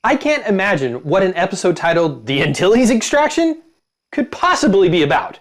I can't imagine what an episode titled The Antilles Extraction could possibly be about.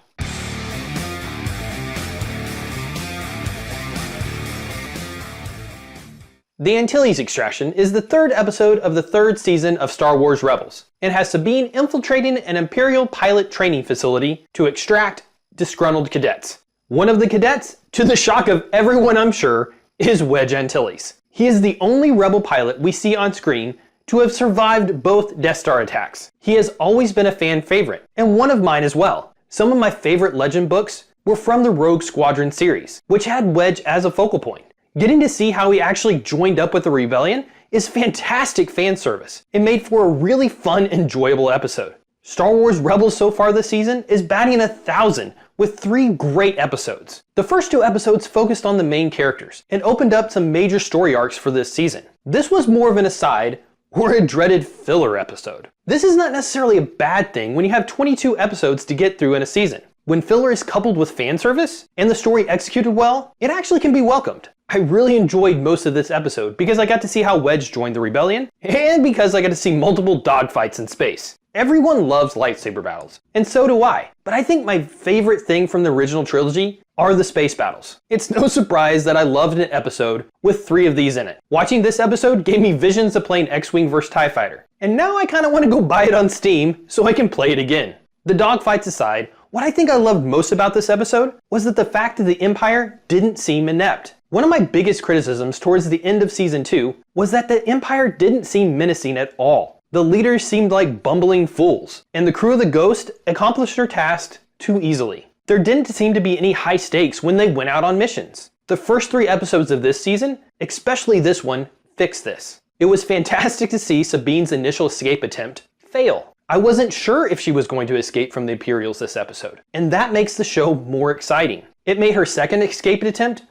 The Antilles Extraction is the third episode of the third season of Star Wars Rebels, and has Sabine infiltrating an Imperial pilot training facility to extract disgruntled cadets. One of the cadets, to the shock of everyone I'm sure, is Wedge Antilles. He is the only Rebel pilot we see on screen to have survived both Death Star attacks. He has always been a fan favorite, and one of mine as well. Some of my favorite Legend books were from the Rogue Squadron series, which had Wedge as a focal point. Getting to see how he actually joined up with the rebellion is fantastic fan service. It made for a really fun, enjoyable episode. Star Wars Rebels so far this season is batting 1,000 with 3 great episodes. The first 2 episodes focused on the main characters and opened up some major story arcs for this season. This was more of an aside or a dreaded filler episode. This is not necessarily a bad thing when you have 22 episodes to get through in a season. When filler is coupled with fan service and the story executed well, it actually can be welcomed. I really enjoyed most of this episode because I got to see how Wedge joined the rebellion, and because I got to see multiple dogfights in space. Everyone loves lightsaber battles, and so do I, but I think my favorite thing from the original trilogy are the space battles. It's no surprise that I loved an episode with 3 of these in it. Watching this episode gave me visions of playing X-Wing vs TIE Fighter, and now I kinda wanna go buy it on Steam so I can play it again. The dogfights aside, what I think I loved most about this episode was that the fact that the Empire didn't seem inept. One of my biggest criticisms towards the end of Season 2 was that the Empire didn't seem menacing at all. The leaders seemed like bumbling fools, and the crew of the Ghost accomplished their tasks too easily. There didn't seem to be any high stakes when they went out on missions. The first 3 episodes of this season, especially this one, fixed this. It was fantastic to see Sabine's initial escape attempt fail. I wasn't sure if she was going to escape from the Imperials this episode, and that makes the show more exciting. It made her second escape attempt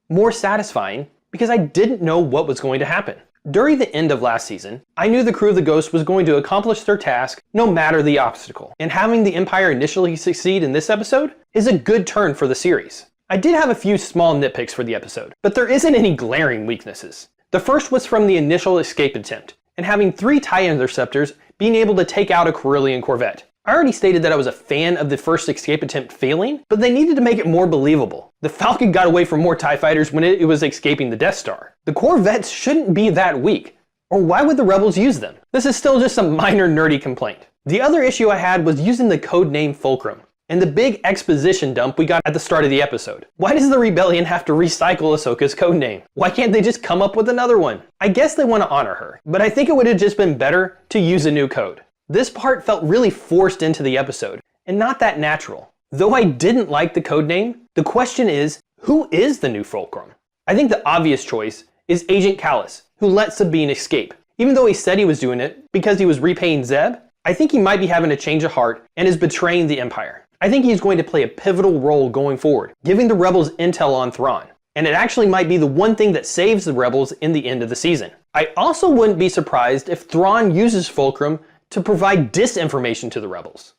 more satisfying because I didn't know what was going to happen. During the end of last season, I knew the crew of the Ghost was going to accomplish their task no matter the obstacle, and having the Empire initially succeed in this episode is a good turn for the series. I did have a few small nitpicks for the episode, but there isn't any glaring weaknesses. The first was from the initial escape attempt, and having 3 TIE interceptors being able to take out a Corellian Corvette. I already stated that I was a fan of the first escape attempt failing, but they needed to make it more believable. The Falcon got away from more TIE fighters when it was escaping the Death Star. The Corvettes shouldn't be that weak, or why would the Rebels use them? This is still just a minor nerdy complaint. The other issue I had was using the codename Fulcrum, and the big exposition dump we got at the start of the episode. Why does the Rebellion have to recycle Ahsoka's codename? Why can't they just come up with another one? I guess they want to honor her, but I think it would have just been better to use a new code. This part felt really forced into the episode, and not that natural. Though I didn't like the codename, the question is, who is the new Fulcrum? I think the obvious choice is Agent Kallus, who let Sabine escape. Even though he said he was doing it because he was repaying Zeb, I think he might be having a change of heart and is betraying the Empire. I think he's going to play a pivotal role going forward, giving the Rebels intel on Thrawn. And it actually might be the one thing that saves the Rebels in the end of the season. I also wouldn't be surprised if Thrawn uses Fulcrum to provide disinformation to the Rebels.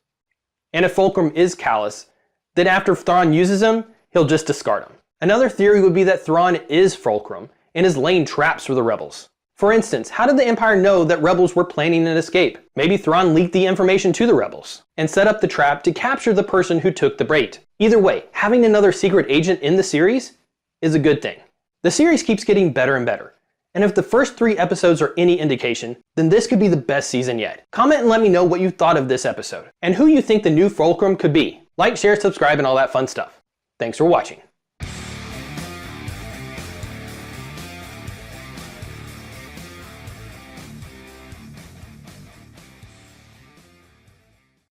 And if Fulcrum is Kallus, then after Thrawn uses him, he'll just discard him. Another theory would be that Thrawn is Fulcrum and is laying traps for the Rebels. For instance, how did the Empire know that Rebels were planning an escape? Maybe Thrawn leaked the information to the Rebels and set up the trap to capture the person who took the bait. Either way, having another secret agent in the series is a good thing. The series keeps getting better and better. And if the first 3 episodes are any indication, then this could be the best season yet. Comment and let me know what you thought of this episode, and who you think the new Fulcrum could be. Like, share, subscribe, and all that fun stuff. Thanks for watching.